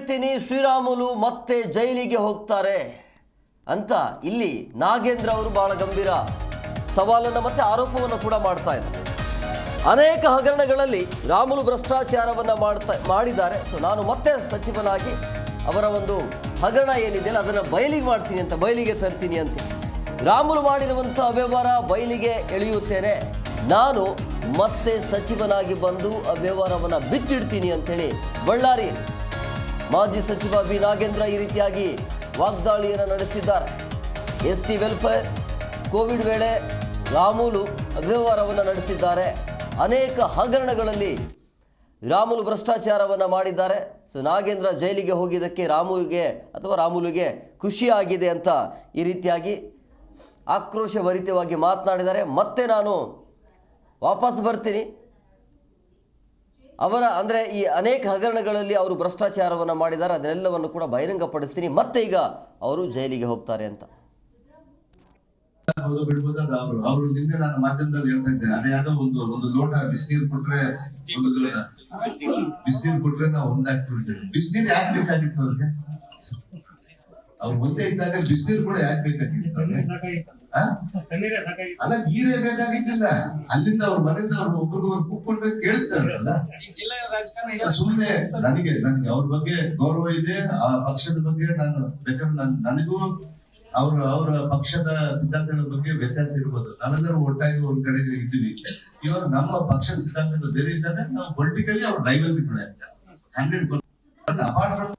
ಹೇಳ್ತೀನಿ, ಶ್ರೀರಾಮುಲು ಮತ್ತೆ ಜೈಲಿಗೆ ಹೋಗ್ತಾರೆ ಅಂತ ಇಲ್ಲಿ ನಾಗೇಂದ್ರ ಅವರು ಬಹಳ ಗಂಭೀರ ಸವಾಲನ್ನು ಮತ್ತೆ ಆರೋಪವನ್ನು ಕೂಡ ಮಾಡ್ತಾ ಇದ್ದಾರೆ. ಅನೇಕ ಹಗರಣಗಳಲ್ಲಿ ರಾಮುಲು ಭ್ರಷ್ಟಾಚಾರವನ್ನು ಮಾಡಿದ್ದಾರೆ. ಸೊ ನಾನು ಮತ್ತೆ ಸಚಿವನಾಗಿ ಅವರ ಒಂದು ಹಗರಣ ಏನಿದೆಯಲ್ಲ ಅದನ್ನು ಬಯಲಿಗೆ ತರ್ತೀನಿ ಅಂತ. ರಾಮುಲು ಮಾಡಿರುವಂಥ ಅವ್ಯವಹಾರ ಬಯಲಿಗೆ ಎಳೆಯುತ್ತೇನೆ, ನಾನು ಮತ್ತೆ ಸಚಿವನಾಗಿ ಬಂದು ಅವ್ಯವಹಾರವನ್ನು ಬಿಚ್ಚಿಡ್ತೀನಿ ಅಂತೇಳಿ ಬಳ್ಳಾರಿ ಮಾಜಿ ಸಚಿವ ಬಿ ನಾಗೇಂದ್ರ ಈ ರೀತಿಯಾಗಿ ವಾಗ್ದಾಳಿಯನ್ನು ನಡೆಸಿದ್ದಾರೆ. ST ವೆಲ್ಫೇರ್ ಕೋವಿಡ್ ವೇಳೆ ರಾಮುಲು ಅವ್ಯವಹಾರವನ್ನು ನಡೆಸಿದ್ದಾರೆ. ಅನೇಕ ಹಗರಣಗಳಲ್ಲಿ ರಾಮುಲು ಭ್ರಷ್ಟಾಚಾರವನ್ನು ಮಾಡಿದ್ದಾರೆ. ಸೊ ನಾಗೇಂದ್ರ ಜೈಲಿಗೆ ಹೋಗಿದ್ದಕ್ಕೆ ರಾಮುಲುಗೆ ಖುಷಿಯಾಗಿದೆ ಅಂತ ಈ ರೀತಿಯಾಗಿ ಆಕ್ರೋಶಭರಿತವಾಗಿ ಮಾತನಾಡಿದ್ದಾರೆ. ಮತ್ತೆ ನಾನು ವಾಪಸ್ ಬರ್ತೀನಿ, ಅಂದರೆ ಈ ಅನೇಕ ಹಗರಣಗಳಲ್ಲಿ ಅವರು ಭ್ರಷ್ಟಾಚಾರವನ್ನು ಮಾಡಿದ್ದಾರೆ, ಅದನ್ನೆಲ್ಲವನ್ನು ಕೂಡ ಬಹಿರಂಗಪಡಿಸ್ತೀನಿ, ಮತ್ತೆ ಈಗ ಅವರು ಜೈಲಿಗೆ ಹೋಗ್ತಾರೆ ಅಂತ. ಅವರು ನಿನ್ನೆ ನಾನು ಮಾಧ್ಯಮದಲ್ಲಿ ಹೇಳ್ತಾ ಇದ್ದೆ, ಅದೇ ಯಾವ್ದೋ ಒಂದು ಲೋಟ ಬಿಸಿನೀರು ಕೊಟ್ರೆ ನಾವು ಒಂದಾಗ್ತಿರ್ತೇವೆ. ಬಿಸಿನೀರು ಯಾಕೆ ಬೇಕಾಗಿತ್ತು ಅವ್ರಿಗೆ? ಅವ್ರು ಒಂದೇ ಇದ್ದಾಗ ಬಿಸಿನೀರು ಕೂಡ ಯಾಕೆ ಬೇಕಾಗಿತ್ತು? ಅಲ್ಲ, ನೀರೇ ಬೇಕಾಗಿದ್ದಿಲ್ಲ. ಅಲ್ಲಿಂದ ಅವ್ರ ಮನೆಯಿಂದ ಅವ್ರ ಒಬ್ರಿಗೊಬ್ರು ಕೂತ್ಕೊಂಡ್ರೆ ಕೇಳ್ತಾರಲ್ಲ. ಸುಮ್ನೆ ನನಗೆ ಅವ್ರ ಬಗ್ಗೆ ಗೌರವ ಇದೆ, ಆ ಪಕ್ಷದ ಬಗ್ಗೆ ನಾನು ಬೇಕಾದ್ರೆ ನನಗೂ ಅವರ ಪಕ್ಷದ ಸಿದ್ಧಾಂತಗಳ ಬಗ್ಗೆ ವ್ಯತ್ಯಾಸ ಇರ್ಬೋದು. ನಾವೆಲ್ಲರೂ ಒಟ್ಟಾಗಿ ಒಂದ್ ಕಡೆಗೆ ಇದ್ದೀವಿ. ಇವಾಗ ನಮ್ಮ ಪಕ್ಷ ಸಿದ್ಧಾಂತಗಳು ಬೇರೆ ಇದ್ದಾಗ ನಾವು ಪೊಲಿಟಿಕಲಿ ಅವ್ರ ರೈವಲ್ 100%. Apart from